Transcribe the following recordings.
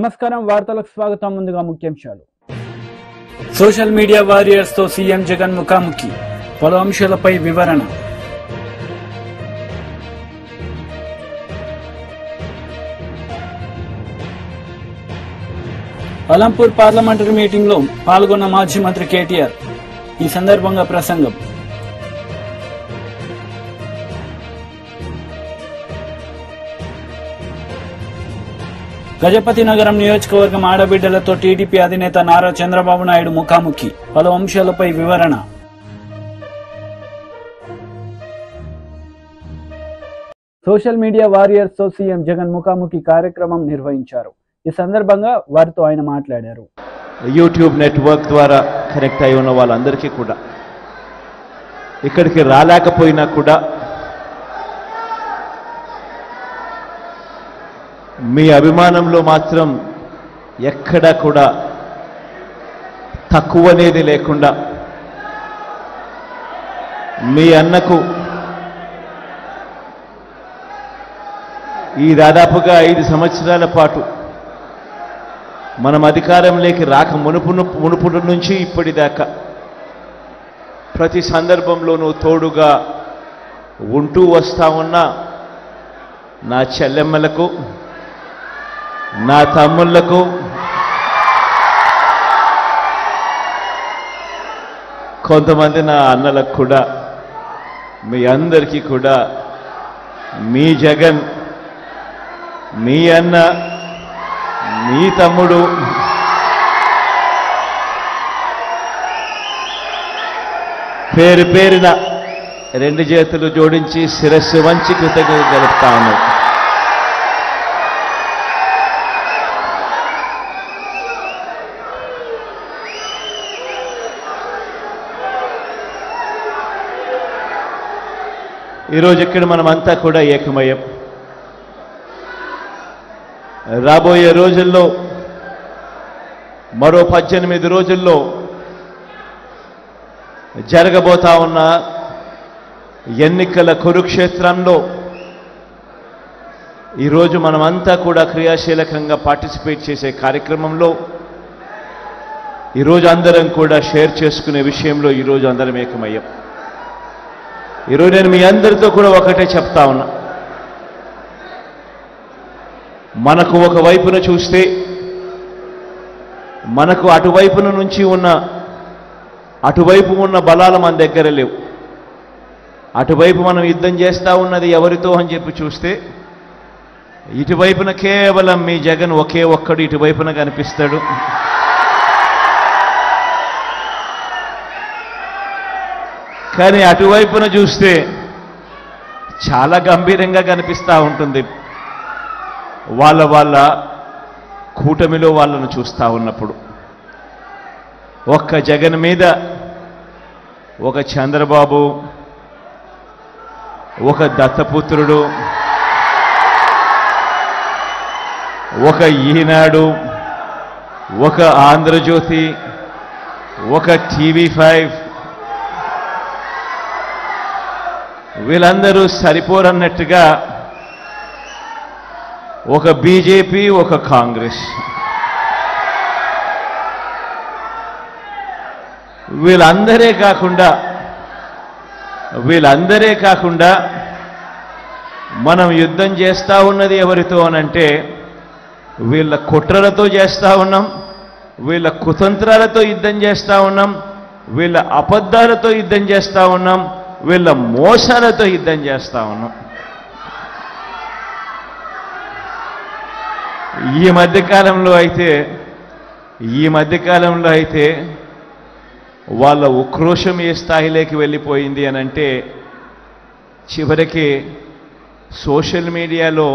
నమస్కారం వార్తలకు స్వాగతం ముందుగా ముఖ్యాంశాలు సోషల్ మీడియా వారియర్స్ తో సీఎం జగన్ ముఖాముఖి పలు అంశాలపై వివరణ అలంపూర్ పార్లమెంటరీ మీటింగ్ లో పాల్గొన్న మాజీ మంత్రి కేటీఆర్ ఈ సందర్భంగా ప్రసంగం గజపతి నగరం నియోజకవర్గం ఆడబిడ్డలతో టీడీపీ అధినేత నారా చంద్రబాబు నాయుడు ముఖాముఖి పలు అంశాలపై వివరణ సోషల్ మీడియా వారియర్స్ తో సీఎం జగన్ ముఖాముఖి కార్యక్రమం నిర్వహించారు. ఈ సందర్భంగా వారితో ఆయన మాట్లాడారు. యూట్యూబ్ నెట్వర్క్ ద్వారా కనెక్ట్ అయి ఉన్న వాళ్ళందరికీ కూడా ఇక్కడికి రాలేకపోయినా కూడా మీ అభిమానంలో మాత్రం ఎక్కడా కూడా తక్కువనేది లేకుండా మీ అన్నకు ఈ దాదాపుగా 5 సంవత్సరాల పాటు మనం అధికారంలోకి రాక మునుపుడు నుంచి ఇప్పటిదాకా ప్రతి సందర్భంలోనూ తోడుగా ఉంటూ వస్తా ఉన్న నా చెల్లెమ్మలకు, నా తమ్ముళ్లకు, కొంతమంది నా అన్నలకు కూడా మీ అందరికీ కూడా మీ జగన్, మీ అన్న, మీ తమ్ముడు పేరు పేరున 2 చేతులు జోడించి శిరస్సు వంచి కృతజ్ఞతలు తెలుపుతా ఉన్నాడు. ఈరోజు ఇక్కడ మనమంతా కూడా ఏకమయ్యాం. రాబోయే రోజుల్లో మరో 18 రోజుల్లో జరగబోతా ఉన్న ఎన్నికల కురుక్షేత్రంలో ఈరోజు మనమంతా కూడా క్రియాశీలకంగా పార్టిసిపేట్ చేసే కార్యక్రమంలో ఈరోజు అందరం కూడా షేర్ చేసుకునే విషయంలో ఈరోజు అందరం ఏకమయ్యాం. ఈరోజు నేను మీ అందరితో కూడా ఒకటే చెప్తా ఉన్నా. మనకు ఒక వైపున చూస్తే మనకు అటువైపు ఉన్న బలాలు మన దగ్గర లేవు. అటువైపు మనం యుద్ధం చేస్తూ ఉన్నది ఎవరితో అని చెప్పి చూస్తే ఇటువైపున కేవలం మీ జగన్ ఒకే ఒక్కడు ఇటువైపున కనిపిస్తాడు. కానీ అటువైపున చూస్తే చాలా గంభీరంగా కనిపిస్తూ ఉంటుంది. వాళ్ళ కూటమిలో వాళ్ళను చూస్తూ ఉన్నప్పుడు ఒక్క జగన్ మీద ఒక చంద్రబాబు, ఒక దత్తపుత్రుడు, ఒక ఈనాడు, ఒక ఆంధ్రజ్యోతి, ఒక TV5 వీళ్ళందరూ సరిపోరన్నట్టుగా ఒక బీజేపీ, ఒక కాంగ్రెస్, వీళ్ళందరే కాకుండా మనం యుద్ధం చేస్తూ ఉన్నది ఎవరితో అనంటే వీళ్ళ కుట్రలతో చేస్తూ ఉన్నాం, వీళ్ళ కుతంత్రాలతో యుద్ధం చేస్తూ ఉన్నాం, వీళ్ళ అబద్ధాలతో యుద్ధం చేస్తూ ఉన్నాం, వీళ్ళ మోసాలతో యుద్ధం చేస్తూ ఉన్నాం. ఈ మధ్యకాలంలో అయితే వాళ్ళ ఉక్రోషం ఏ స్థాయిలోకి వెళ్ళిపోయింది అనంటే చివరికి సోషల్ మీడియాలో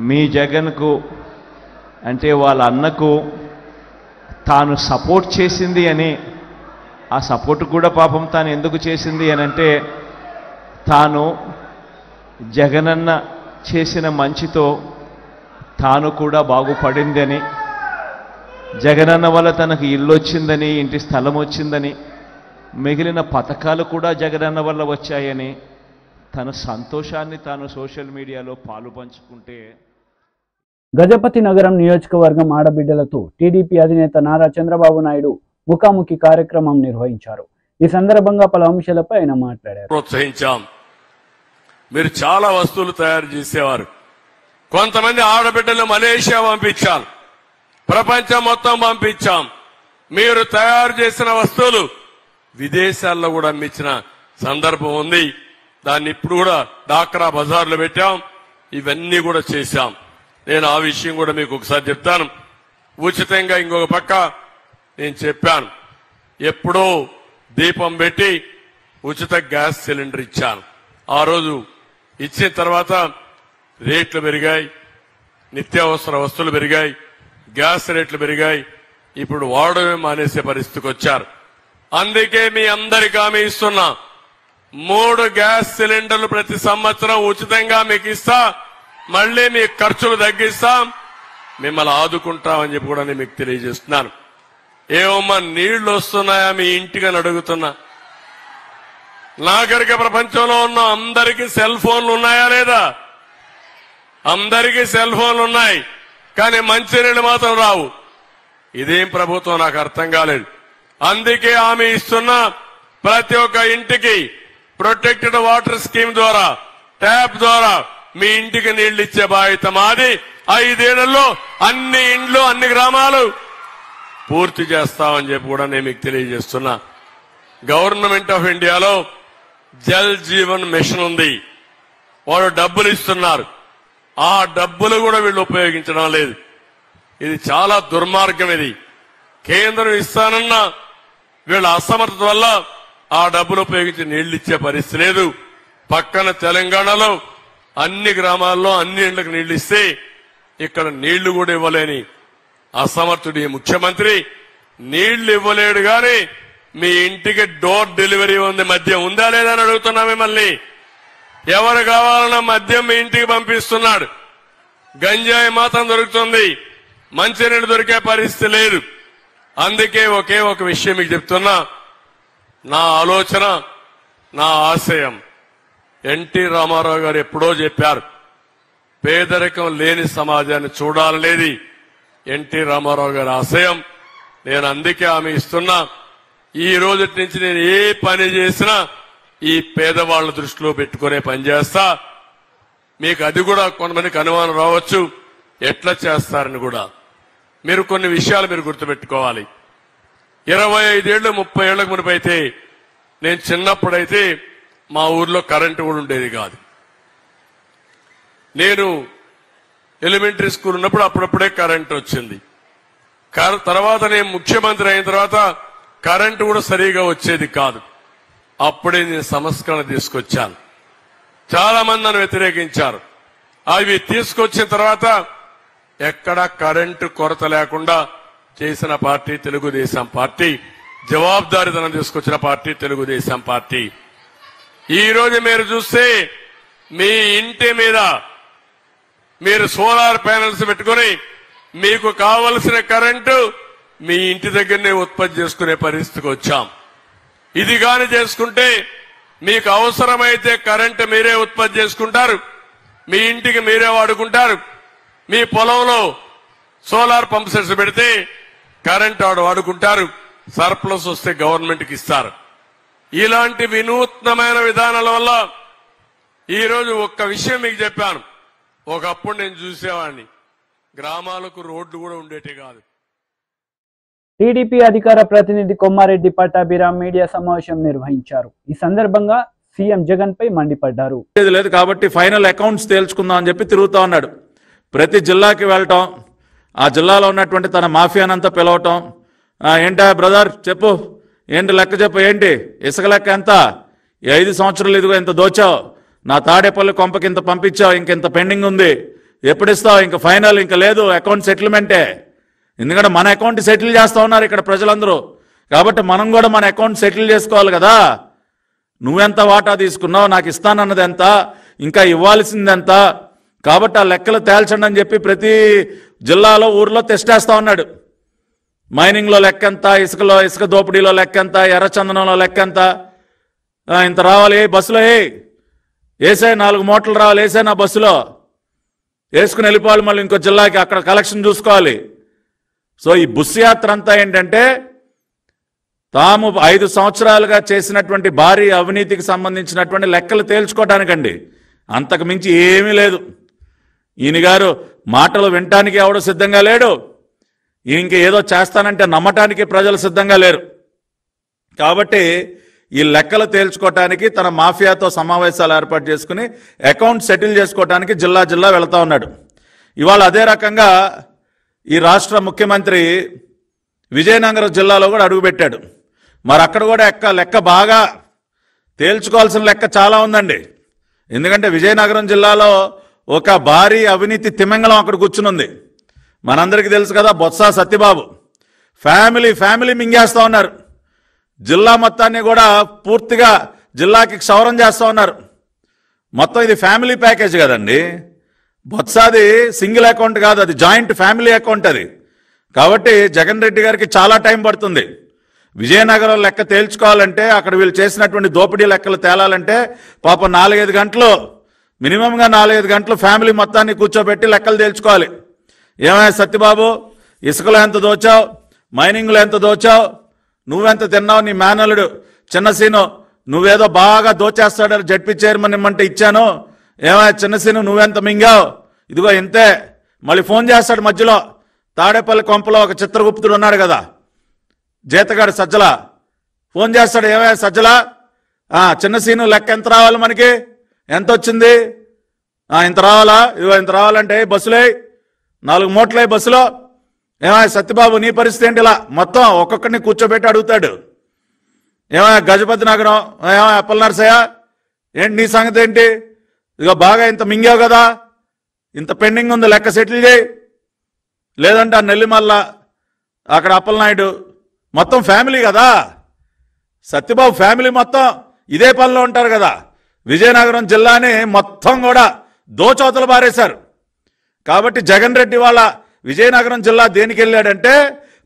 మీ జగన్కు అంటే వాళ్ళ అన్నకు తాను సపోర్ట్ చేసింది అని, ఆ సపోర్ట్ కూడా పాపం తాను ఎందుకు చేసింది అనంటే తాను జగనన్న చేసిన మంచితో తాను కూడా బాగుపడిందని, జగనన్న వల్ల తనకు ఇల్లు వచ్చిందని, ఇంటి స్థలం వచ్చిందని, మిగిలిన పథకాలు కూడా జగనన్న వల్ల వచ్చాయని తన సంతోషాన్ని తాను సోషల్ మీడియాలో పాలు పంచుకుంటే గజపతి నగరం నియోజకవర్గం ఆడబిడ్డలతో టీడీపీ అధినేత నారా చంద్రబాబు నాయుడు ముఖాముఖి కార్యక్రమం నిర్వహించారు. ఈ సందర్భంగా పలు అంశాలపై ఆయన మాట్లాడారు. ప్రోత్సహించాం. మీరు చాలా వస్తువులు తయారు చేసేవారు. కొంతమంది ఆడబిడ్డలు మలేషియా పంపించాం, ప్రపంచం మొత్తం పంపించాం. మీరు తయారు చేసిన వస్తువులు విదేశాల్లో కూడా అమ్మించిన సందర్భం ఉంది. దాన్ని ఇప్పుడు కూడా డాక్రా బజార్లో పెట్టాం. ఇవన్నీ కూడా చేశాం. నేను ఆ విషయం కూడా మీకు ఒకసారి చెప్తాను. ఉచితంగా ఇంకొక పక్క నేను చెప్పాను, ఎప్పుడో దీపం పెట్టి ఉచిత గ్యాస్ సిలిండర్ ఇచ్చాను. ఆ రోజు ఇచ్చిన తర్వాత రేట్లు పెరిగాయి, నిత్యావసర వస్తువులు పెరిగాయి, గ్యాస్ రేట్లు పెరిగాయి. ఇప్పుడు వాడమే మానేసే పరిస్థితికి వచ్చారు. అందుకే మీ అందరికీ హామీ ఇస్తున్నా, 3 గ్యాస్ సిలిండర్లు ప్రతి సంవత్సరం ఉచితంగా మీకు ఇస్తా. మళ్లీ మీ ఖర్చులు తగ్గిస్తాం, మిమ్మల్ని ఆదుకుంటామని చెప్పి కూడా నేను మీకు తెలియజేస్తున్నాను. ఏమమ్మా నీళ్లు వస్తున్నాయా మీ ఇంటికి అని అడుగుతున్నా. నాగరిక ప్రపంచంలో ఉన్న అందరికీ సెల్ ఫోన్లు ఉన్నాయా లేదా? అందరికీ సెల్ ఫోన్లు ఉన్నాయి, కానీ మంచినీళ్ళు మాత్రం రావు. ఇదేం ప్రభుత్వం నాకు అర్థం కాలేదు. అందుకే హామీ ఇస్తున్నా, ప్రతి ఒక్క ఇంటికి ప్రొటెక్టెడ్ వాటర్ స్కీమ్ ద్వారా, ట్యాప్ ద్వారా మీ ఇంటికి నీళ్లు ఇచ్చే బాధ్యత మాది. 5 ఏళ్లలో అన్ని ఇండ్లు, అన్ని గ్రామాలు పూర్తి చేస్తామని చెప్పి కూడా నేను మీకు తెలియజేస్తున్నా. గవర్నమెంట్ ఆఫ్ ఇండియాలో జల్ జీవన్ మిషన్ ఉంది. వాళ్ళు డబ్బులు ఇస్తున్నారు. ఆ డబ్బులు కూడా వీళ్ళు ఉపయోగించడం లేదు. ఇది చాలా దుర్మార్గం. ఇది కేంద్రం ఇస్తానన్న వీళ్ళ అసమర్థత వల్ల ఆ డబ్బులు ఉపయోగించి నీళ్లు ఇచ్చే పరిస్థితి లేదు. పక్కన తెలంగాణలో అన్ని గ్రామాల్లో అన్ని ఇండ్లకు నీళ్లు ఇస్తే ఇక్కడ నీళ్లు కూడా ఇవ్వలేని అసమర్థుడి ముఖ్యమంత్రి నీళ్లు ఇవ్వలేడు. గాని మీ ఇంటికి డోర్ డెలివరీ ఉంది. మద్యం ఉందా లేదా అని అడుగుతున్నా మిమ్మల్ని. ఎవరు కావాలన్నా మద్యం మీ ఇంటికి పంపిస్తున్నాడు. గంజాయి మాత్రం దొరుకుతుంది, మంచినీళ్ళు దొరికే పరిస్థితి లేదు. అందుకే ఒకే ఒక విషయం మీకు చెప్తున్నా. నా ఆలోచన, నా ఆశయం ఎన్టీ రామారావు గారు ఎప్పుడో చెప్పారు, పేదరికం లేని సమాజాన్ని చూడాలనేది ఎన్టీ రామారావు గారి ఆశయం. నేను అందుకే హామీ ఇస్తున్నా, ఈ రోజు నుంచి నేను ఏ పని చేసినా ఈ పేదవాళ్ల దృష్టిలో పెట్టుకునే పని చేస్తా. మీకు అది కూడా కొంతమందికి అనుమానం రావచ్చు, ఎట్లా చేస్తారని కూడా. మీరు కొన్ని విషయాలు మీరు గుర్తుపెట్టుకోవాలి. 25 ఏళ్లు 30 ఏళ్లకు మునిపైతే, నేను చిన్నప్పుడైతే మా ఊర్లో కరెంటు కూడా ఉండేది కాదు. నేను ఎలిమెంటరీ స్కూల్ ఉన్నప్పుడు అప్పుడప్పుడే కరెంటు వచ్చింది. తర్వాత నేను ముఖ్యమంత్రి అయిన తర్వాత కరెంటు కూడా సరిగా వచ్చేది కాదు. అప్పుడే నేను సంస్కరణ తీసుకొచ్చాను. చాలా మంది నన్ను వ్యతిరేకించారు. అవి తీసుకొచ్చిన తర్వాత ఎక్కడా కరెంటు కొరత లేకుండా చేసిన పార్టీ తెలుగుదేశం పార్టీ. జవాబుదారీతనం తీసుకొచ్చిన పార్టీ తెలుగుదేశం పార్టీ. ఈ రోజు మీరు చూస్తే మీ ఇంటి మీద మీరు సోలార్ ప్యానెల్స్ పెట్టుకుని మీకు కావలసిన కరెంటు మీ ఇంటి దగ్గరనే ఉత్పత్తి చేసుకునే పరిస్థితికి వచ్చాం. ఇది గాని చేసుకుంటే మీకు అవసరమైతే కరెంటు మీరే ఉత్పత్తి చేసుకుంటారు, మీ ఇంటికి మీరే వాడుకుంటారు. మీ పొలంలో సోలార్ పంప్ సెట్స్ పెడితే కరెంటు వాడుకుంటారు. సర్ప్లస్ వస్తే గవర్నమెంట్కి ఇస్తారు. ఇలాంటి వినూత్నమైన విధానాల వల్ల ఈరోజు ఒక్క విషయం మీకు చెప్పాను. ఒకప్పుడు నేను చూసేవాడిని, గ్రామాలకు రోడ్లు కూడా ఉండేటే కాదు. టీడీపీ అధికార ప్రతినిధి కొమ్మారెడ్డి పట్టాభిరామ్ మీడియా సమావేశం నిర్వహించారు. ఈ సందర్భంగా సీఎం జగన్ పై మండిపడ్డారు. లేదు కాబట్టి ఫైనల్ అకౌంట్స్ తేల్చుకుందాం అని చెప్పి తిరుగుతా ఉన్నాడు. ప్రతి జిల్లాకి వెళ్ళటం, ఆ జిల్లాలో ఉన్నటువంటి తన మాఫియానంతా పిలవటం. ఏంటా బ్రదర్ చెప్పు, ఏంటి లెక్క చెప్పు, ఏంటి ఇసుక లెక్క ఎంత, 5 సంవత్సరాలు ఇదిగో ఇంత దోచావు, నా తాడేపల్లి కొంపకి ఇంత పంపించావు, ఇంకెంత పెండింగ్ ఉంది, ఎప్పుడు ఇస్తావు, ఇంక ఫైనల్ ఇంక లేదు, అకౌంట్ సెటిల్మెంటే. ఎందుకంటే మన అకౌంట్ సెటిల్ చేస్తా ఉన్నారు ఇక్కడ ప్రజలందరూ. కాబట్టి మనం కూడా మన అకౌంట్ సెటిల్ చేసుకోవాలి కదా. నువ్వెంత వాటా తీసుకున్నావు, నాకు ఇస్తానన్నది ఎంత, ఇంకా ఇవ్వాల్సింది ఎంత, కాబట్టి ఆ లెక్కలు తేల్చండి అని చెప్పి ప్రతి జిల్లాలో ఊర్లో తెస్టేస్తా ఉన్నాడు. మైనింగ్లో లెక్కెంత, ఇసుక దోపిడీలో లెక్కెంత, ఎర్రచందనంలో లెక్కెంత, ఇంత రావాలి బస్సులో, వేసే 4 మూటలు రావాలి వేసే నా బస్సులో. వేసుకుని వెళ్ళిపోవాలి, మళ్ళీ ఇంకో జిల్లాకి అక్కడ కలెక్షన్ చూసుకోవాలి. సో ఈ బుస్ యాత్ర అంతా ఏంటంటే తాము 5 సంవత్సరాలుగా చేసినటువంటి భారీ అవినీతికి సంబంధించినటువంటి లెక్కలు తేల్చుకోవటానికండి. అంతకు మించి ఏమీ లేదు. ఈయన గారు మాటలు వినటానికి ఎవడో సిద్ధంగా లేడు, ఇంక ఏదో చేస్తానంటే నమ్మటానికి ప్రజలు సిద్ధంగా లేరు. కాబట్టి ఈ లెక్కలు తేల్చుకోవటానికి తన మాఫియాతో సమావేశాలు ఏర్పాటు చేసుకుని అకౌంట్ సెటిల్ చేసుకోవటానికి జిల్లా జిల్లా వెళతా ఉన్నాడు. ఇవాళ అదే రకంగా ఈ రాష్ట్ర ముఖ్యమంత్రి విజయనగరం జిల్లాలో కూడా అడుగుపెట్టాడు. మరి అక్కడ కూడా లెక్క బాగా తేల్చుకోవాల్సిన లెక్క చాలా ఉందండి. ఎందుకంటే విజయనగరం జిల్లాలో ఒక భారీ అవినీతి తిమింగళం అక్కడ కూర్చునుంది. మనందరికీ తెలుసు కదా, బొత్స సత్యబాబు ఫ్యామిలీ మింగేస్తూ ఉన్నారు. జిల్లా మొత్తాన్ని కూడా పూర్తిగా జిల్లాకి క్షౌరం చేస్తూ ఉన్నారు. మొత్తం ఇది ఫ్యామిలీ ప్యాకేజ్ కదండి. బొత్సాది సింగిల్ అకౌంట్ కాదు, అది జాయింట్ ఫ్యామిలీ అకౌంట్ అది. కాబట్టి జగన్ రెడ్డి గారికి చాలా టైం పడుతుంది. విజయనగరం లెక్క తేల్చుకోవాలంటే, అక్కడ వీళ్ళు చేసినటువంటి దోపిడీ లెక్కలు తేలాలంటే పాపం 4-5 గంటలు, మినిమంగా 4-5 గంటలు ఫ్యామిలీ మొత్తాన్ని కూర్చోబెట్టి లెక్కలు తేల్చుకోవాలి. ఏమైనా సత్యబాబు, ఇసుకలో ఎంత దోచావు, మైనింగ్లో ఎంత దోచావు, నువ్వెంత తిన్నావు, నీ మేనల్లుడు చిన్నసీను నువ్వేదో బాగా దోచేస్తాడని జడ్పీ చైర్మన్ ఇమ్మంటే ఇచ్చాను, ఏమైనా చిన్నసీను నువ్వెంత మింగావు, ఇదిగో ఇంతే. మళ్ళీ ఫోన్ చేస్తాడు మధ్యలో, తాడేపల్లి కొంపలో ఒక చిత్రగుప్తుడు ఉన్నాడు కదా, జీతగాడు సజ్జల, ఫోన్ చేస్తాడు, ఏమైనా సజ్జల చిన్నసీను లెక్క ఎంత రావాలి, మనకి ఎంత వచ్చింది, ఇంత రావాలా, ఇదిగో ఇంత రావాలంటే బస్సులే 4 మూటలే బస్సులో, ఏమైనా సత్యబాబు నీ పరిస్థితి ఏంటి, ఇలా మొత్తం ఒక్కొక్కరిని కూర్చోబెట్టి అడుగుతాడు. ఏమైనా గజపతి నగరం, ఏమైనా అప్పల నరసయ్య ఏంటి నీ సంగతి ఏంటి, ఇక బాగా ఇంత మింగావు కదా, ఇంత పెండింగ్ ఉంది లెక్క సెటిల్ చేయి, లేదంటే ఆ నెల్లిమల్ల అక్కడ అప్పలనాయుడు, మొత్తం ఫ్యామిలీ కదా, సత్యబాబు ఫ్యామిలీ మొత్తం ఇదే పనిలో ఉంటారు కదా. విజయనగరం జిల్లాని మొత్తం కూడా దోచవతలు బారేశారు. కాబట్టి జగన్ రెడ్డి వాళ్ళ విజయనగరం జిల్లా దేనికి వెళ్ళాడంటే,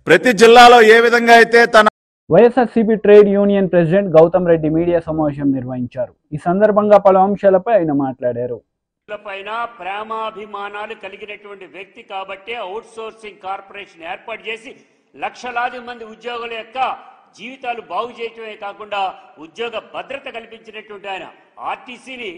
ప్రతి జిల్లాలో ఏ విధంగా అయితే తన YSRCP trade union president Gautam Reddy media సమావేశం నిర్వహించారు. ఈ సందర్భంగా పలు అంశాలపై ఆయన మాట్లాడారు. పైన ప్రేమాభిమానాలు కలిగినటువంటి వ్యక్తి కాబట్టి అవుట్ సోర్సింగ్ కార్పొరేషన్ ఏర్పాటు చేసి లక్షలాది మంది ఉద్యోగుల యొక్క జీవితాలు బాగు చేయటమే కాకుండా ఉద్యోగ భద్రత కల్పించినటువంటి ఆయన ఆర్టీసీని,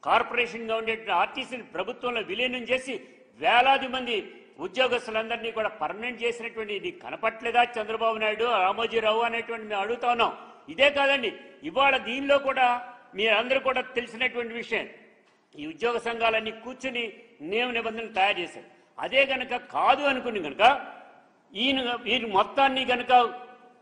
కార్పొరేషన్గా ఉండేటువంటి ఆర్టీసీని ప్రభుత్వంలో విలీనం చేసి వేలాది మంది ఉద్యోగస్తులందరినీ కూడా పర్మనెంట్ చేసినటువంటి ఇది కనపట్లేదా చంద్రబాబు నాయుడు, రామోజీరావు అనేటువంటి మేము అడుగుతా ఉన్నాం. ఇదే కాదండి, ఇవాళ దీనిలో కూడా మీరందరూ కూడా తెలిసినటువంటి విషయం, ఈ ఉద్యోగ సంఘాలన్నీ కూర్చుని నియమ నిబంధనలు తయారు చేశారు. అదే గనక కాదు అనుకుని కనుక ఈయన మొత్తాన్ని కనుక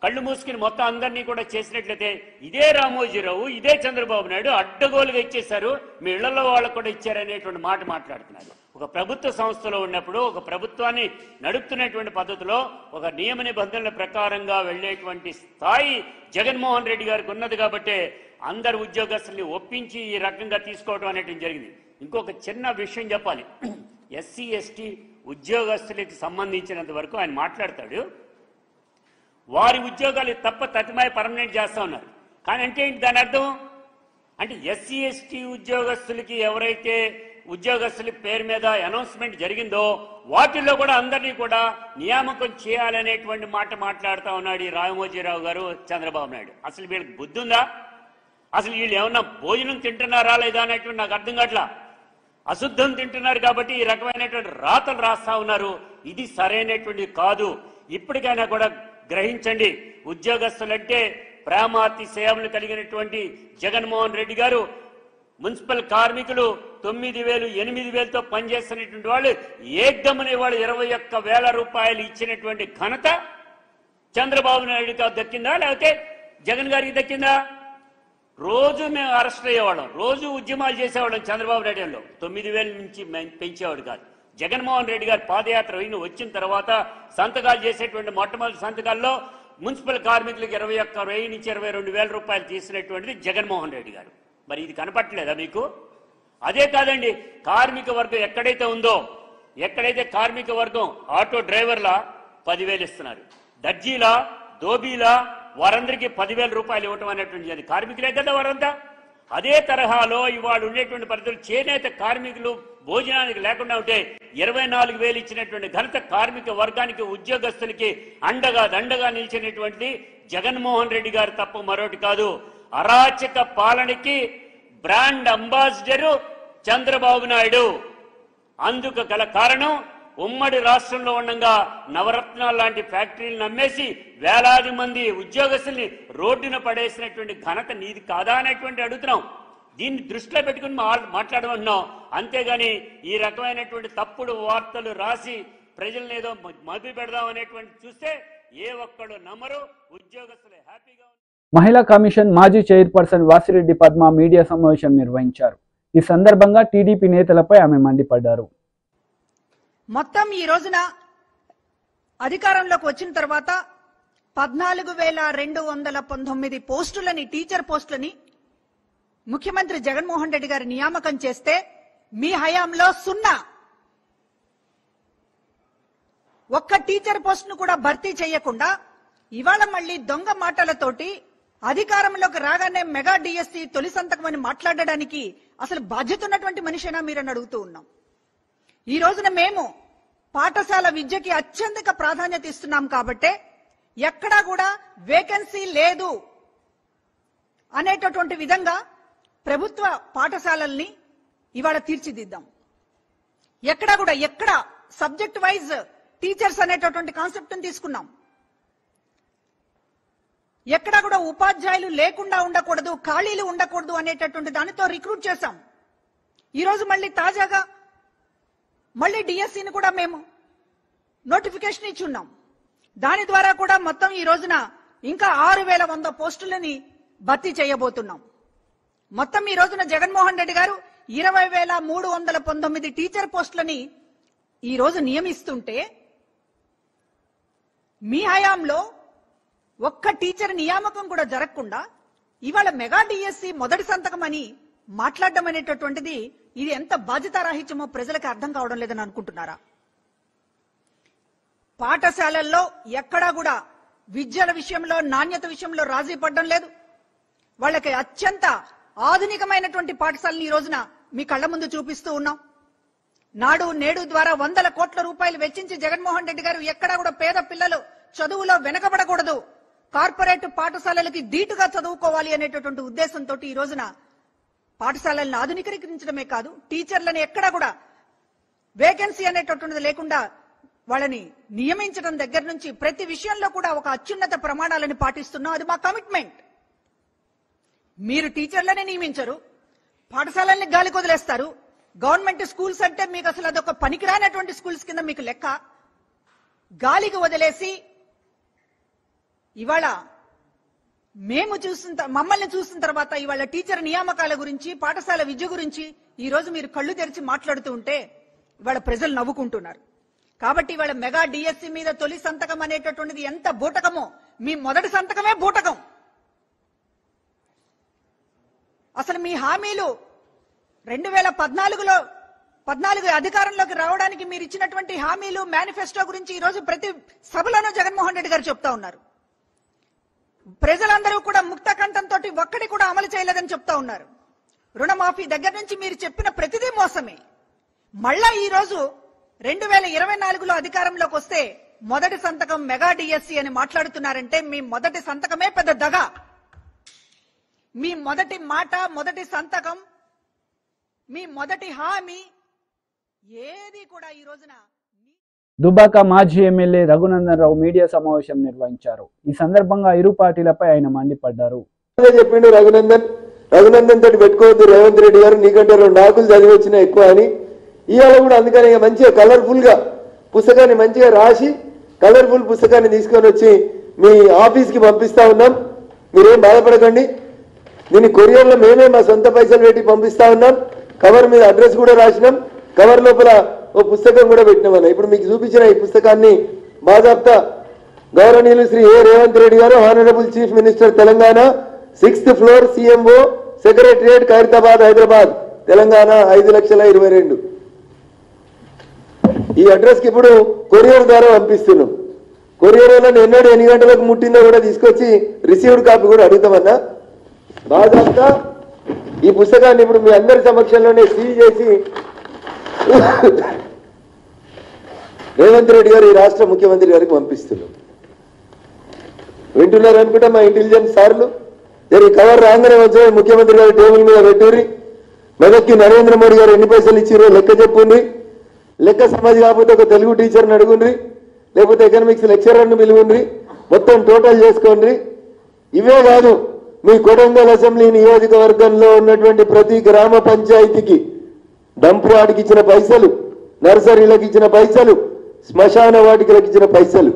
కళ్ళు మూసుకుని మొత్తం అందరినీ కూడా చేసినట్లయితే ఇదే రామోజీరావు, ఇదే చంద్రబాబు నాయుడు అడ్డగోలుగా ఇచ్చేశారు, మీ ఇళ్లలో వాళ్ళకు కూడా ఇచ్చారనేటువంటి మాట మాట్లాడుతున్నారు. ఒక ప్రభుత్వ సంస్థలో ఉన్నప్పుడు, ఒక ప్రభుత్వాన్ని నడుపుతున్నటువంటి పద్ధతిలో ఒక నియమ నిబంధనల ప్రకారంగా వెళ్లేటువంటి స్థాయి జగన్మోహన్ రెడ్డి గారికి ఉన్నది కాబట్టి అందరు ఉద్యోగస్తుల్ని ఒప్పించి ఈ రకంగా తీసుకోవడం అనేటువంటి జరిగింది. ఇంకొక చిన్న విషయం చెప్పాలి, ఎస్సీ ఎస్టీ ఉద్యోగస్తులకు సంబంధించినంత వరకు ఆయన మాట్లాడతాడు, వారి ఉద్యోగాలు తప్ప తతిమాయి పర్మనెంట్ చేస్తా ఉన్నారు. కానీ అంటే ఏంటి దాని అర్థం అంటే, ఎస్సీ ఎస్టీ ఉద్యోగస్తులకి ఎవరైతే ఉద్యోగస్తుల పేరు మీద అనౌన్స్మెంట్ జరిగిందో వాటిల్లో కూడా అందరినీ కూడా నియామకం చేయాలనేటువంటి మాట మాట్లాడుతూ ఉన్నాడు ఈ రామోజీరావు గారు, చంద్రబాబు నాయుడు. అసలు వీళ్ళకి బుద్ధి ఉందా? అసలు వీళ్ళు ఏమన్నా భోజనం తింటున్నారా లేదా అనేటువంటి నాకు అర్థం కావట్లా. అశుద్ధం తింటున్నారు కాబట్టి ఈ రకమైనటువంటి రాతలు రాస్తా ఉన్నారు. ఇది సరైనటువంటి కాదు. ఇప్పటికైనా కూడా గ్రహించండి, ఉద్యోగస్తులంటే ప్రేమాతి సేవలు కలిగినటువంటి జగన్మోహన్ రెడ్డి గారు, మున్సిపల్ కార్మికులు 9,000, 8,000తో పనిచేస్తున్నటువంటి వాళ్ళు ఏకదమని వాళ్ళు 21,000 రూపాయలు ఇచ్చినటువంటి ఘనత చంద్రబాబు నాయుడుకి దక్కిందా లేకపోతే జగన్ గారికి దక్కిందా? రోజు మేము అరెస్ట్ అయ్యేవాళ్ళం, రోజు ఉద్యమాలు చేసేవాళ్ళం. చంద్రబాబు నాయుడులో 9,000 నుంచి పెంచేవాడు కాదు. జగన్మోహన్ రెడ్డి గారు పాదయాత్ర వచ్చిన తర్వాత సంతకాలు చేసేటువంటి మొట్టమొదటి సంతకాల్లో మున్సిపల్ కార్మికులకు 21,000 నుంచి 22,000 రూపాయలు తీసినటువంటిది జగన్మోహన్ రెడ్డి గారు. మరి ఇది కనపట్లేదా మీకు? అదే కాదండి, కార్మిక వర్గం ఎక్కడైతే ఉందో, ఎక్కడైతే కార్మిక వర్గం ఆటో డ్రైవర్ల 10,000 ఇస్తున్నారు, దర్జీలా, దోబీలా వారందరికీ 10,000 రూపాయలు ఇవ్వటం అనేటువంటి కార్మికులే కదా వారంతా. అదే తరహాలో ఇవాళ ఉండేటువంటి పరిస్థితులు చేనేత కార్మికులు భోజనానికి లేకుండా ఉంటే 24,000 ఇచ్చినటువంటి ఘనత కార్మిక వర్గానికి ఉద్యోగస్తులకి అండగా దండగా నిలిచినటువంటి జగన్మోహన్ రెడ్డి గారు తప్ప మరొకటి కాదు. అరాచక పాలనకి బ్రాండ్ అంబాసిడరు చంద్రబాబు నాయుడు. అందుకు గల కారణం ఉమ్మడి రాష్ట్రంలో ఉండగా నవరత్నాలు లాంటి ఫ్యాక్టరీలను అమ్మేసి వేలాది మంది ఉద్యోగస్తుల్ని రోడ్డున పడేసినటువంటి ఘనత నీది కాదా అనేటువంటి అడుగుతున్నాం. దీన్ని దృష్టిలో పెట్టుకుని మాట్లాడమంటున్నాం. అంతేగాని ఈ రకమైనటువంటి తప్పుడు వార్తలు రాసి ప్రజల్ని ఏదో మభ్య పెడదాం అనేటువంటి చూస్తే ఏ ఒక్కడు నమ్మరు. ఉద్యోగస్తులు హ్యాపీగా. మహిళా కమిషన్ మాజీ చైర్పర్సన్ వాసిరెడ్డి పద్మ మీడియా సమావేశం నిర్వహించారు. ఈ సందర్భంగా టీడీపీ నేతలపై ఆమె మండిపడ్డారు. మొత్తం ఈ రోజున అధికారంలోకి వచ్చిన తర్వాత 14,219 పోస్టులని, టీచర్ పోస్టులని ముఖ్యమంత్రి జగన్మోహన్ రెడ్డి గారు నియామకం చేస్తే మీ హయాంలో 0. ఒక్క టీచర్ పోస్టును కూడా భర్తీ చేయకుండా ఇవాళ మళ్ళీ దొంగ మాటలతోటి అధికారంలోకి రాగానే మెగా డిఎస్సి తొలి సంతకం అని మాట్లాడడానికి అసలు బాధ్యత ఉన్నటువంటి మనిషేనా మీరని అడుగుతూ ఉన్నాం. ఈ రోజున మేము పాఠశాల విద్యకి అత్యధిక ప్రాధాన్యత ఇస్తున్నాం కాబట్టే ఎక్కడా కూడా వేకెన్సీ లేదు అనేటటువంటి విధంగా ప్రభుత్వ పాఠశాలల్ని ఇవాళ తీర్చిదిద్దాం. ఎక్కడా కూడా సబ్జెక్ట్ వైజ్ టీచర్స్ అనేటటువంటి కాన్సెప్ట్ తీసుకున్నాం. ఎక్కడా కూడా ఉపాధ్యాయులు లేకుండా ఉండకూడదు, ఖాళీలు ఉండకూడదు అనేటటువంటి దానితో రిక్రూట్ చేశాం. ఈరోజు మళ్ళీ తాజాగా మళ్ళీ డిఎస్సిని కూడా మేము నోటిఫికేషన్ ఇచ్చున్నాం. దాని ద్వారా కూడా మొత్తం ఈ రోజున ఇంకా 6,100 పోస్టులని భర్తీ చేయబోతున్నాం. మొత్తం ఈ రోజున జగన్మోహన్ రెడ్డి గారు 20,319 టీచర్ పోస్టులని ఈ రోజు నియమిస్తుంటే మీ హయాంలో ఒక్క టీచర్ నియామకం కూడా జరగకుండా ఇవాళ మెగా డిఎస్సి మొదటి సంతకం అని మాట్లాడడం అనేటటువంటిది ఇది ఎంత బాధ్యతారాహిత్యమో ప్రజలకు అర్థం కావడం లేదని అనుకుంటున్నారా? పాఠశాలల్లో ఎక్కడా కూడా విద్యల విషయంలో, నాణ్యత విషయంలో రాజీ పడడం లేదు. వాళ్ళకి అత్యంత ఆధునికమైనటువంటి పాఠశాలని ఈ రోజున మీ కళ్ళ ముందు చూపిస్తూ ఉన్నాం. నాడు నేడు ద్వారా 100 కోట్ల రూపాయలు వెచ్చించి జగన్మోహన్ రెడ్డి గారు ఎక్కడా కూడా పేద పిల్లలు చదువులో వెనకబడకూడదు, కార్పొరేట్ పాఠశాలలకి ధీటుగా చదువుకోవాలి అనేటటువంటి ఉద్దేశంతో ఈ రోజున పాఠశాలలను ఆధునీకరించడమే కాదు, టీచర్లను ఎక్కడా కూడా వేకెన్సీ అనేటటువంటిది లేకుండా వాళ్ళని నియమించడం దగ్గర నుంచి ప్రతి విషయంలో కూడా ఒక అత్యున్నత ప్రమాణాలను పాటిస్తున్నాం. అది మా కమిట్మెంట్. మీరు టీచర్లనే నియమించరు, పాఠశాలల్ని గాలికి వదిలేస్తారు. గవర్నమెంట్ స్కూల్స్ అంటే మీకు అసలు అదొక పనికిరానటువంటి స్కూల్స్ కింద మీకు లెక్క. గాలికి వదిలేసి ఇవాళ మమ్మల్ని చూసిన తర్వాత ఇవాళ టీచర్ నియామకాల గురించి, పాఠశాల విద్య గురించి ఈ రోజు మీరు కళ్ళు తెరిచి మాట్లాడుతూ ఉంటే ఇవాళ ప్రజలు నవ్వుకుంటున్నారు. కాబట్టి ఇవాళ మెగా డిఎస్సి మీద తొలి సంతకం అనేటటువంటిది ఎంత బూటకమో, మీ మొదటి సంతకమే బూటకం. అసలు మీ హామీలు 2014 అధికారంలోకి రావడానికి మీరు ఇచ్చినటువంటి హామీలు, మేనిఫెస్టో గురించి ఈ రోజు ప్రతి సభలోనూ జగన్మోహన్ రెడ్డి గారు చెప్తా ఉన్నారు. ప్రజలందరూ కూడా ముక్త కంఠంతో ఒక్కడి కూడా అమలు చేయలేదని చెప్తా ఉన్నారు. రుణమాఫీ దగ్గర నుంచి మీరు చెప్పిన ప్రతిదీ మోసమే. మళ్ళా ఈ రోజు 2024లో అధికారంలోకి వస్తే మొదటి సంతకం మెగా డిఎస్సి అని మాట్లాడుతున్నారంటే మీ మొదటి సంతకమే పెద్ద దగ. మీ మొదటి మాట, మొదటి సంతకం, మీ మొదటి హామీ ఏది కూడా ఈ రోజున. దుబ్బాక మాజీ ఎమ్మెల్యే రఘునందన్ రావు మీడియా సమావేశం నిర్వహించారు. ఈ సందర్భంగా ఇరు పార్టీలపై ఆయన మండిపడ్డారు. చెప్పిండు రఘునందన్ తోటి పెట్టుకోవద్దు, రేవంత్ రెడ్డి గారు నీకంటే 2 ఆకులు చదివి వచ్చినా ఎక్కువ అని. ఇవాళ కూడా అందుకని మంచిగా కలర్ఫుల్ గా పుస్తకాన్ని మంచిగా రాసి కలర్ఫుల్ పుస్తకాన్ని తీసుకొని వచ్చి మీ ఆఫీస్కి పంపిస్తా ఉన్నాం. మీరేం బాధపడకండి. దీన్ని కొరియర్లో మేమే మా సొంత పైసలు పెట్టి పంపిస్తా ఉన్నాం. కవర్ మీద అడ్రస్ కూడా రాసినాం. కవర్ లోపల ఓ పుస్తకం కూడా పెట్టినామన్నా. ఇప్పుడు మీకు చూపించిన ఈ పుస్తకాన్ని బాజాప్తా గౌరవనీయులు శ్రీ ఏ రేవంత్ రెడ్డి గారు, honourable chief minister Telangana, 6th floor CMO secretariat Khairatabad Hyderabad Telangana 5,22,000. ఈ అడ్రస్ కి ఇప్పుడు కొరియర్ ద్వారా పంపిస్తున్నాం. కొరియర్ వల్ల ఎన్నడూ ఎన్ని గంటలకు ముట్టిందో కూడా తీసుకొచ్చి రిసీవ్డ్ కాపీ కూడా అడుగుతామన్నా. బాజాప్తా ఈ పుస్తకాన్ని ఇప్పుడు మీ అందరి సమక్షంలోనే సీల్ చేసి రేవంత్ రెడ్డి గారు ఈ రాష్ట్ర ముఖ్యమంత్రి గారికి పంపిస్తున్నారు. వింటున్నారు అనుకుంటా మా ఇంటెలిజెన్స్ సార్లు. ఈ కవర్ రాగానే వచ్చే ముఖ్యమంత్రి గారు టేబుల్ మీద పెట్టుర్రి. మెదక్కి నరేంద్ర మోడీ గారు ఎన్ని పైసలు ఇచ్చిరో లెక్క చెప్పుండ్రి. లెక్క సమాజ్ కాకపోతే ఒక తెలుగు టీచర్ని అడుగుండ్రి, లేకపోతే ఎకనామిక్స్ లెక్చరర్ని పిలువుండ్రి, మొత్తం టోటల్ చేసుకోండి. ఇవే కాదు, మీ కొడంగల్ అసెంబ్లీ నియోజకవర్గంలో ఉన్నటువంటి ప్రతి గ్రామ పంచాయతీకి డంప్ యార్డ్కి ఇచ్చిన పైసలు, నర్సరీలకు ఇచ్చిన పైసలు, శ్మశాన వాటికలకు ఇచ్చిన పైసలు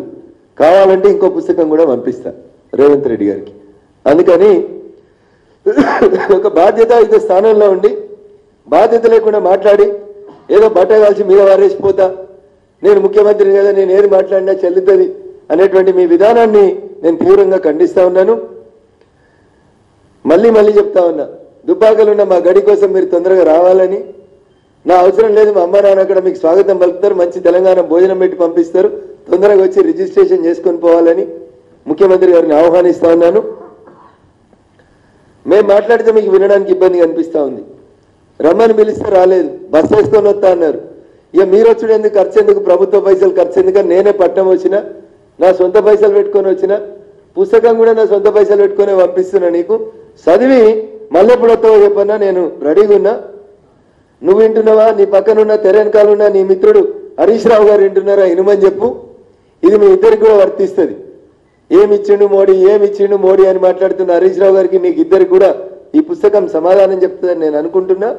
కావాలంటే ఇంకో పుస్తకం కూడా పంపిస్తా రేవంత్ రెడ్డి గారికి. అందుకని ఒక బాధ్యతాయుత స్థానంలో ఉండి బాధ్యత లేకుండా మాట్లాడి ఏదో బట్ట కాల్చి మీద వారేసిపోతా, నేను ముఖ్యమంత్రిని కదా, నేను ఏది మాట్లాడినా చెల్లుతుంది అనేటువంటి మీ విధానాన్ని నేను తీవ్రంగా ఖండిస్తా ఉన్నాను. మళ్ళీ చెప్తా ఉన్నా, దుబ్బాకలున్న మా గడి కోసం మీరు తొందరగా రావాలని. నా అవసరం లేదు, మా అమ్మ నాన్న అక్కడ మీకు స్వాగతం పలుకుతారు, మంచి తెలంగాణ భోజనం పెట్టి పంపిస్తారు, తొందరగా వచ్చి రిజిస్ట్రేషన్ చేసుకొని పోవాలని ముఖ్యమంత్రి గారిని ఆహ్వానిస్తా ఉన్నాను. మేము మాట్లాడితే మీకు వినడానికి ఇబ్బంది అనిపిస్తూ ఉంది. రమ్మని పిలిస్తే రాలేదు, బస్ వేసుకొని వస్తా అన్నారు. ఇక మీరు వచ్చుడు ఎందుకు, ఖర్చు ఎందుకు, ప్రభుత్వ పైసలు ఖర్చు ఎందుకని నేనే పట్టణం వచ్చిన, నా సొంత పైసలు పెట్టుకొని వచ్చిన, పుస్తకం కూడా నా సొంత పైసలు పెట్టుకునే పంపిస్తున్నా. నీకు చదివి మళ్ళీ ఎప్పుడు వస్తావో చెప్పన్నా, నేను రెడీగా ఉన్నా. నువ్వు వింటున్నావా, నీ పక్కనున్న తెరెనకాలున్న నీ మిత్రుడు హరీష్ రావు గారు వింటున్నారా, ఇనుమని చెప్పు. ఇది మీ ఇద్దరికి కూడా వర్తిస్తుంది. ఏమిచ్చిండు మోడీ అని మాట్లాడుతున్న హరీష్ రావు గారికి నీకు ఇద్దరికి కూడా ఈ పుస్తకం సమాధానం చెప్తుందని నేను అనుకుంటున్నా.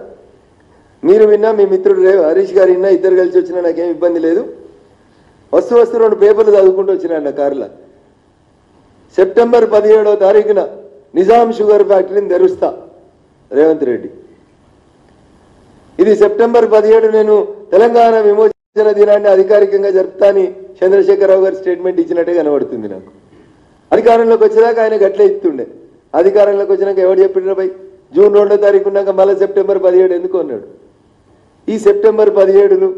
మీరు విన్నా, మీ మిత్రుడు హరీష్ గారు విన్నా, ఇద్దరు కలిసి వచ్చినా నాకేం ఇబ్బంది లేదు. వస్తూ 2 పేపర్లు చదువుకుంటూ వచ్చినా నా కారులో. సెప్టెంబర్ 17వ తారీఖున నిజాం షుగర్ ఫ్యాక్టరీని తెరుస్తా రేవంత్ రెడ్డి. ఇది సెప్టెంబర్ 17 నేను తెలంగాణ విమోచన దినాన్ని అధికారికంగా జరుపుతా అని చంద్రశేఖరరావు గారు స్టేట్మెంట్ ఇచ్చినట్టే కనబడుతుంది నాకు. అధికారంలోకి వచ్చేదాకా ఆయన గట్లే ఇస్తుండే. అధికారంలోకి వచ్చినాక ఎవరు చెప్పిండ్రు భయ్, జూన్ 2వ తారీఖు ఉన్నాక మళ్ళీ సెప్టెంబర్ 17 ఎందుకు అన్నాడు. ఈ సెప్టెంబర్ 17లు,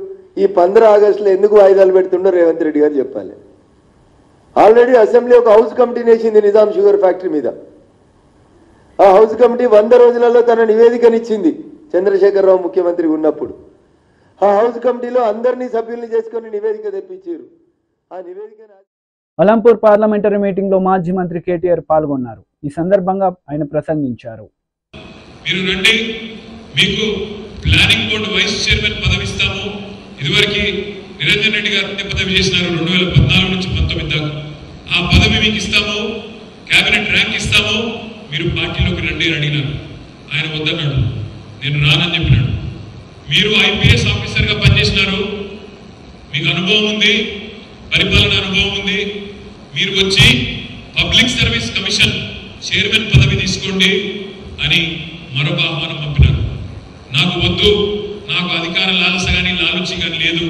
ఈ 15 ఆగస్టులో ఎందుకు వాయిదాలు పెడుతుండో రేవంత్ రెడ్డి గారు చెప్పాలి. ఆల్రెడీ అసెంబ్లీ ఒక హౌస్ కమిటీని వేసింది నిజాం షుగర్ ఫ్యాక్టరీ మీద. ఆ హౌస్ కమిటీ 100 రోజులలో తన నివేదికనిచ్చింది చంద్రశేఖరరావు ముఖ్యమంత్రి ఉన్నప్పుడు. ఆ హౌస్ కమిటీలో అందరినీ సభ్యుల్ని చేసుకుని నివేదిక తెప్పించారు. ఆ నివేదిక అలంపూర్ పార్లమెంటరీ మీటింగ్ లో మాజీ మంత్రి కేటీఆర్ పాల్గొన్నారు. ఈ సందర్భంగా ఆయన ప్రసంగించారు. మీరు రండి, మీకు ప్లానింగ్ బోర్డు వైస్ చైర్మన్ పదవి ఇస్తాము. ఇదివరకు నిరంజన్ రెడ్డి గారు పదవి చేసినారు 2014 నుంచి 19 దాకా. ఆ పదవి మీకు ఇస్తాము, కేబినెట్ ర్యాంక్ ఇస్తాము, మీరు పార్టీలోకి రండి అని అడిగినారు. ఆయన వద్దన్నాడు, నేను రానని చెప్పినాడు. మీరు ఐపీఎస్ ఆఫీసర్గా పనిచేసినారు, మీకు అనుభవం ఉంది, పరిపాలన అనుభవం ఉంది, మీరు వచ్చి పబ్లిక్ సర్వీస్ కమిషన్ చైర్మన్ పదవి తీసుకోండి అని మరొక ఆహ్వానం పంపినారు. నాకు వద్దు, నాకు అధికార లాలస కానీ లాలుచి కానీ లేదు,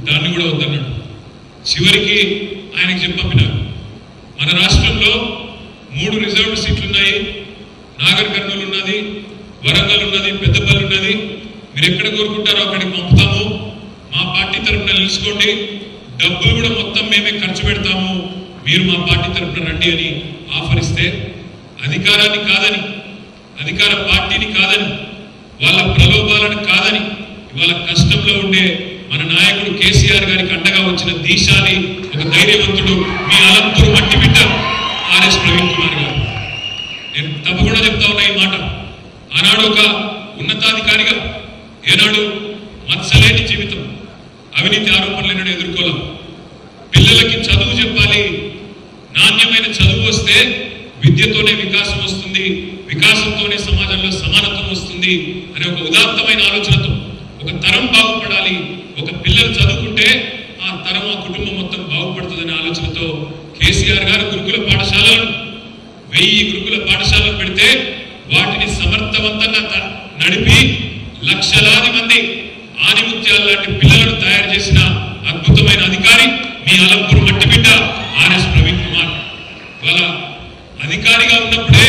దాన్ని కూడా వద్దన్నాడు. చివరికి ఆయనకి చెప్పి పంపినారు, మన రాష్ట్రంలో 3 రిజర్వ్డ్ సీట్లు ఉన్నాయి, నాగర్ కర్నూలు ఉన్నది, వరంగల్ ఉన్నది, పెద్దపల్లి ఉన్నది, మీరు ఎక్కడ కోరుకుంటారో అక్కడికి పంపుతాము, మా పార్టీ తరఫున నిలుచుకోండి, డబ్బులు కూడా మొత్తం మేమే ఖర్చు పెడతాము, మీరు మా పార్టీ తరఫున రండి అని ఆఫర్ ఇస్తే అధికారాన్ని కాదని, అధికార పార్టీని కాదని, వాళ్ళ ప్రలోభాలను కాదని, ఇవాళ కష్టంలో ఉండే మన నాయకుడు కేసీఆర్ గారికి అండగా వచ్చిన దీశాలి ఒక ధైర్యవంతుడు మీ అలంపూర్ మట్టి బిడ్డ ఆర్ఎస్ ప్రవీణ్ కుమార్ గారు. నేను తప్పకుండా చెప్తా ఉన్నా ఈ మాట. ఆనాడు ఒక ఉన్నతాధికారిగా, ఏనాడు మత్సలేని జీవితం, అవినీతి ఆరోపణలను ఎదుర్కోలేం. పిల్లలకి చదువు చెప్పాలి, నాణ్యమైన చదువు వస్తే విద్యతోనే వికాసం వస్తుంది, వికాసంతోనే సమాజంలో సమానత్వం వస్తుంది అనే ఒక ఉదాత్తమైన ఆలోచనతో ఒక తరం బాగుపడాలి, ఒక పిల్లలు చదువుకుంటే ఆ తరం, ఆ కుటుంబం మొత్తం బాగుపడుతుందనే ఆలోచనతో కేసీఆర్ గారు గురుకుల పాఠశాలను 1000 గురుకుల పాఠశాలను పెడితే వాటిని సమర్థవంతంగా నడిపి లక్షలాది మంది ఆనిముత్యాల లాంటి పిల్లలను తయారు చేసిన అద్భుతమైన అధికారి మీ అలంపూర్ మట్టి బిడ్డ ఆర్ఎస్ ప్రవీణ్ కుమార్. వాళ్ళ అధికారిగా ఉన్నప్పుడే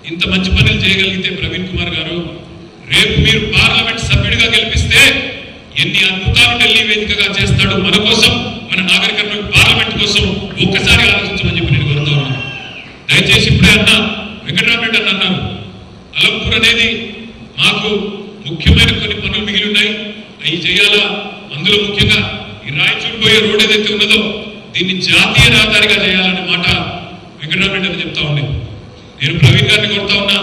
ఇంత మంచి పనులు చేయగలిగితే ప్రవీణ్ కుమార్ గారు, రేపు మీరు పార్లమెంట్ సభ్యుడిగా గెలిపిస్తే ఎన్ని అద్భుతాలు ఢిల్లీ వేదికగా చేస్తాడు మన కోసం, మన నాగర్ కర్నూలు పార్లమెంట్ కోసం ఒక్కసారి ఆలోచించమని చెప్పి నేను కోరుతా ఉన్నాను. దయచేసి ఇప్పుడే అన్న వెంకటరామరెడ్డి అన్నారు, అలంపూర్ అనేది జవాబుదారీగా చేయాలనే మాట వెంకటరామరెడ్డి అని చెప్తా ఉండే. నేను ప్రవీణ్ గారిని కోరుతా ఉన్నా,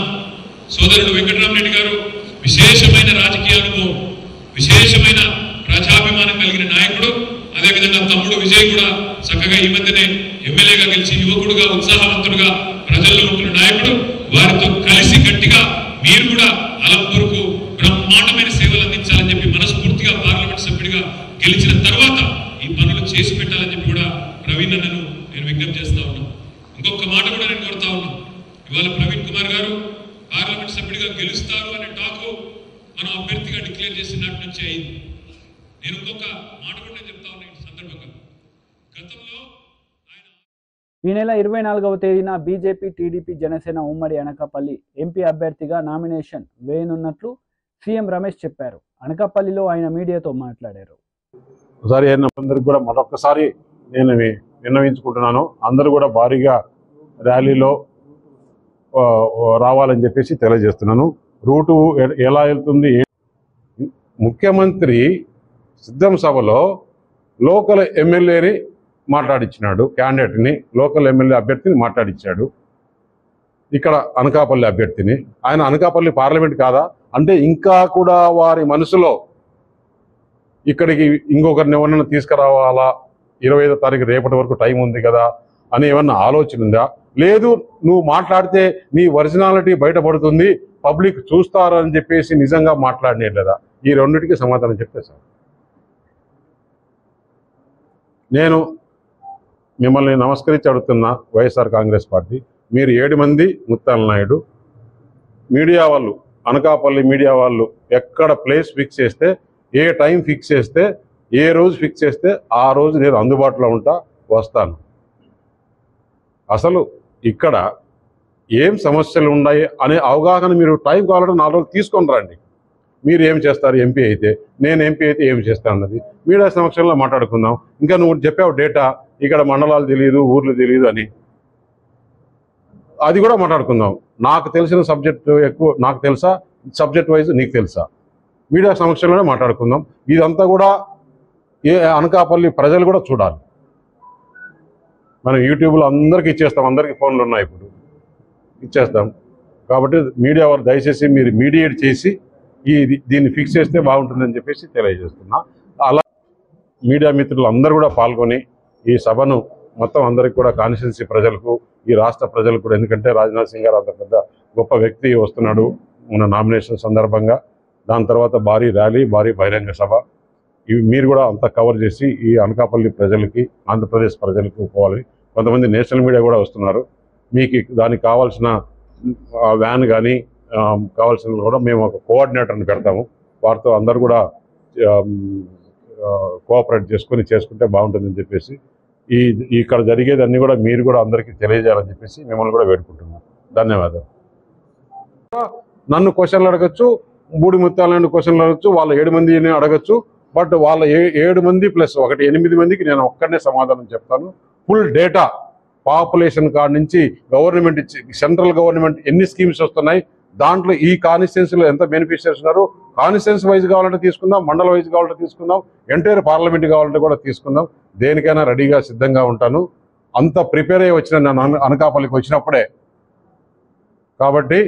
సోదరుడు వెంకటరామరెడ్డి గారు విశేషమైన రాజకీయ అనుభవం, విశేషమైన ప్రజాభిమానం కలిగిన నాయకుడు. అదేవిధంగా తమ్ముడు విజయ్ కూడా చక్కగా ఈ మధ్యనే ఎమ్మెల్యేగా గెలిచి యువకుడుగా ఉత్సాహవంతుడుగా ప్రజల్లో ఉంటున్న నాయకుడు. వారితో కలిసి గట్టిగా మీరు కూడా అలంపూర్కు బ్రహ్మాండమైన సేవలు అందించాలని చెప్పి మనస్ఫూర్తిగా పార్లమెంట్ సభ్యుడిగా గెలిచిన తర్వాత ఈ పనులు చేసి పెట్టాలని చెప్పి కూడా ప్రవీణ్ అన్నను నేను విజ్ఞప్తి చేస్తా ఉన్నాను. ఇంకొక మాట కూడా నేను కోరుతా ఉన్నాను. ఇవాళ ప్రవీణ్ కుమార్ గారు పార్లమెంట్ సభ్యుడిగా గెలుస్తారు అనే టాకు మనం అభ్యర్థిగా డిక్లేర్ చేసినట్టు నుంచి అయింది. నేను ఇంకొక మాట కూడా చెప్తా ఉన్నాను ఈ సందర్భంగా. గతంలో ఈ నెల 24వ తేదీన బీజేపీ, టీడీపీ, జనసేన ఉమ్మడి అనకాపల్లి ఎంపీ అభ్యర్థిగా నామినేషన్ వేయనున్నట్లు సీఎం రమేష్ చెప్పారు. అనకాపల్లిలో ఆయన మీడియాతో మాట్లాడారు. ఒకసారి అందరికి కూడా మరొకసారి నేను విన్నవించుకుంటున్నాను. అందరూ కూడా భారీగా ర్యాలీలో రావాలని చెప్పేసి తెలియజేస్తున్నాను. రూటు ఎలా వెళ్తుంది? ముఖ్యమంత్రి సిద్ధం సభలో లోకల్ ఎమ్మెల్యేని మాట్లాడించినాడు, క్యాండిడేట్ని, లోకల్ ఎమ్మెల్యే అభ్యర్థిని మాట్లాడించాడు. ఇక్కడ అనకాపల్లి అభ్యర్థిని. ఆయన అనకాపల్లి పార్లమెంట్ కాదా అంటే ఇంకా కూడా వారి మనసులో ఇక్కడికి ఇంకొకరిని ఎవరన్నా తీసుకురావాలా, 25వ తారీఖు రేపటి వరకు టైం ఉంది కదా అని ఏమన్నా ఆలోచన ఉందా? లేదు, నువ్వు మాట్లాడితే నీ ఒరిజినాలిటీ బయటపడుతుంది, పబ్లిక్ చూస్తారని చెప్పేసి నిజంగా మాట్లాడినే లేదా? ఈ రెండింటికి సమాధానం చెప్తే సార్. నేను మిమ్మల్ని నమస్కరించి అడుగుతున్నా, వైఎస్ఆర్ కాంగ్రెస్ పార్టీ, మీరు 7 మంది ముత్తాల నాయుడు మీడియా వాళ్ళు, అనకాపల్లి మీడియా వాళ్ళు ఎక్కడ ప్లేస్ ఫిక్స్ చేస్తే, ఏ టైం ఫిక్స్ చేస్తే, ఏ రోజు ఫిక్స్ చేస్తే ఆ రోజు నేను అందుబాటులో ఉంటా, వస్తాను. అసలు ఇక్కడ ఏం సమస్యలు ఉన్నాయి అనే అవగాహన మీరు టైం కావాలంటే 4 రోజులు తీసుకొని రండి. మీరు ఏం చేస్తారు ఎంపీ అయితే, నేను ఎంపీ అయితే ఏం చేస్తాను అన్నది మీడియా సమక్షంలో మాట్లాడుకుందాం. ఇంకా నువ్వు చెప్పావు డేటా, ఇక్కడ మండలాలు తెలియదు, ఊర్లు తెలియదు అని, అది కూడా మాట్లాడుకుందాం. నాకు తెలిసిన సబ్జెక్టు ఎక్కువ నాకు తెలుసా, సబ్జెక్ట్ వైజ్ నీకు తెలుసా, మీడియా సమక్షంలోనే మాట్లాడుకుందాం. ఇదంతా కూడా అనకాపల్లి ప్రజలు కూడా చూడాలి. మనం యూట్యూబ్లో అందరికీ ఇచ్చేస్తాం, అందరికీ ఫోన్లు ఉన్నాయి, ఇప్పుడు ఇచ్చేస్తాం. కాబట్టి మీడియా వారు దయచేసి మీరు మీడియేట్ చేసి దీన్ని ఫిక్స్ చేస్తే బాగుంటుందని చెప్పేసి తెలియజేస్తున్నా. అలా మీడియా మిత్రులు అందరూ కూడా పాల్గొని ఈ సభను మొత్తం అందరికి కూడా కాన్స్టిట్యున్సీ ప్రజలకు, ఈ రాష్ట్ర ప్రజలకు కూడా, ఎందుకంటే రాజ్నాథ్ సింగ్ గారు అంత పెద్ద గొప్ప వ్యక్తి వస్తున్నాడు మన నామినేషన్ సందర్భంగా. దాని తర్వాత భారీ ర్యాలీ, భారీ బహిరంగ సభ, ఇవి మీరు కూడా అంతా కవర్ చేసి ఈ అనకాపల్లి ప్రజలకి, ఆంధ్రప్రదేశ్ ప్రజలకు పోవాలి. కొంతమంది నేషనల్ మీడియా కూడా వస్తున్నారు. మీకు దానికి కావాల్సిన వ్యాన్ కానీ కావాల్సిన కూడా మేము ఒక కోఆర్డినేటర్ని పెడతాము. వారితో అందరు కూడా కోఆపరేట్ చేసుకుంటే బాగుంటుందని చెప్పేసి ఇక్కడ జరిగేది అన్ని కూడా మీరు కూడా అందరికీ తెలియజేయాలని చెప్పేసి మిమ్మల్ని కూడా వేడుకుంటున్నాను. ధన్యవాదాలు. నన్ను క్వశ్చన్లు అడగచ్చు, బూడి ముత్యాలను క్వశ్చన్లు అడగచ్చు, వాళ్ళ 7 మందిని అడగచ్చు. బట్ వాళ్ళ 7 మంది ప్లస్ 8 మందికి నేను ఒక్కడనే సమాధానం చెప్తాను. ఫుల్ డేటా, పాపులేషన్ కాడ నుంచి గవర్నమెంట్ సెంట్రల్ గవర్నమెంట్ ఎన్ని స్కీమ్స్ వస్తున్నాయి, దాంట్లో ఈ కాన్స్టిట్యున్సీలో ఎంత బెనిఫిషియర్స్ ఉన్నారు, కాన్స్టిట్యున్సీ వైజ్ కావాలంటే తీసుకుందాం, మండల వైజ్ కావాలంటే తీసుకుందాం, ఎంటైర్ పార్లమెంట్ కావాలంటే కూడా తీసుకుందాం. దేనికైనా రెడీగా సిద్ధంగా ఉంటాను. అంత ప్రిపేర్ అయ్యి వచ్చిన నేను అనకాపల్లికి వచ్చినప్పుడే. కాబట్టి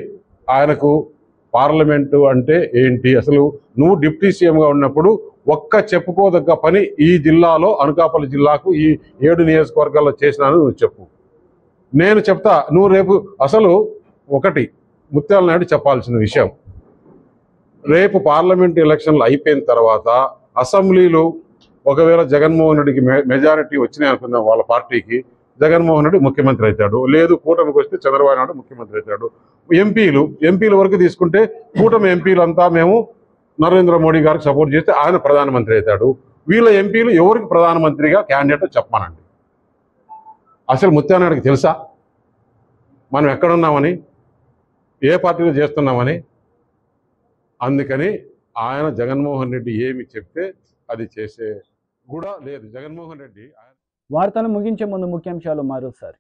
ఆయనకు పార్లమెంటు అంటే ఏంటి, అసలు నువ్వు డిప్యూటీ సీఎంగా ఉన్నప్పుడు ఒక్క చెప్పుకోదగ్గ పని ఈ జిల్లాలో, అనకాపల్లి జిల్లాకు ఈ 7 నియోజకవర్గాల్లో చేసినాను నువ్వు చెప్పు, నేను చెప్తా. నువ్వు రేపు అసలు ఒకటి ముత్యాల నాయుడు చెప్పాల్సిన విషయం, రేపు పార్లమెంట్ ఎలక్షన్లు అయిపోయిన తర్వాత అసెంబ్లీలో ఒకవేళ జగన్మోహన్ రెడ్డికి మెజారిటీ వచ్చినాయి అనుకుందాం, వాళ్ళ పార్టీకి, జగన్మోహన్ రెడ్డి ముఖ్యమంత్రి అవుతాడు. లేదు కూటమికి వస్తే చంద్రబాబు నాయుడు ముఖ్యమంత్రి అవుతాడు. ఎంపీల వరకు తీసుకుంటే కూటమి ఎంపీలంతా మేము నరేంద్ర మోడీ గారికి సపోర్ట్ చేస్తే ఆయన ప్రధానమంత్రి అవుతాడు. వీళ్ళ ఎంపీలు ఎవరికి ప్రధానమంత్రిగా క్యాండిడేట్ చెప్పానండి. అసలు ముత్యానాయుడికి తెలుసా మనం ఎక్కడున్నామని, ఏ పార్టీలో చేస్తున్నామని? అందుకని ఆయన జగన్మోహన్ రెడ్డి ఏమి చెప్తే అది చేసే కూడా లేదు. జగన్మోహన్ రెడ్డి వార్తలు ముగించే ముందు ముఖ్యాంశాలు మరోసారి.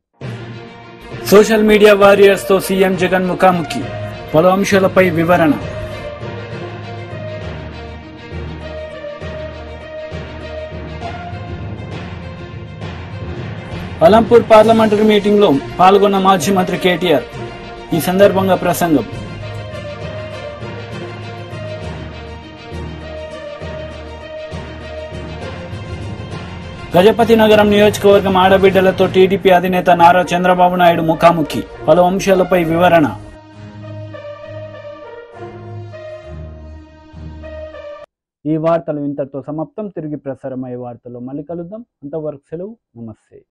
సోషల్ మీడియా వారియర్స్ తో సీఎం జగన్ ముఖాముఖి, పలు అంశాలపై వివరణ. అలంపూర్ పార్లమెంటరీ మీటింగ్ లో పాల్గొన్న మాజీ మంత్రి కేటీఆర్. ఈ సందర్భంగా ప్రసంగం. గజపతి నగరం నియోజకవర్గం ఆడబిడ్డలతో టీడీపీ అధినేత నారా చంద్రబాబు నాయుడు ముఖాముఖి. పలు అంశాలపై వివరణ. ఈ వార్తలు ఇంతటితో సమాప్తం. తిరిగి ప్రసారమయ్యే వార్తల్లో మళ్ళీ కలుద్దాం. అంతవరకు సెలవు. నమస్తే.